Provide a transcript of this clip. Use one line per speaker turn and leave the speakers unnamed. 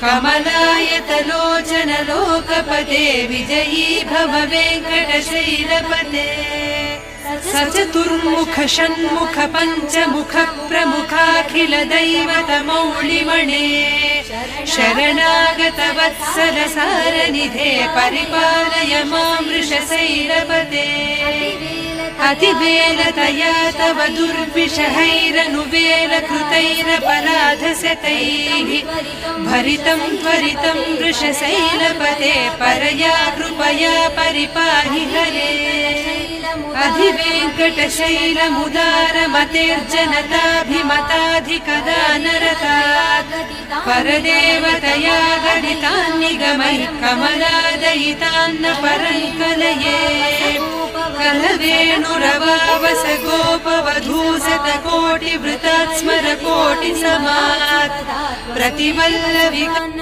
कमलायतलोचन लोकपते विजयी भव वेङ्कटशैलपते सचतुर्मुख षण्मुख पञ्चमुख प्रमुखाखिल दैवत मौलिमणे शरणागत वत्सल सारनिधे परिपालय मां वृषशैलपते अतिवेलतया तव दुर्विषहैरनुवेलकृतैरपराधशतैः भरितं त्वरितं वृषशैलपते परया कृपया परिपाहि हरे अधिवेङ्कटशैलमुदारमतेर्जनताभिमताधिकदानरतात् परदेवतया गदितान्निगमैः कमलादयितान्न परङ्कलये कलवेणुरवावस गोपवधूशतकोटिवृतात् स्मर कोटिसमात् प्रतिवल्लविकन्न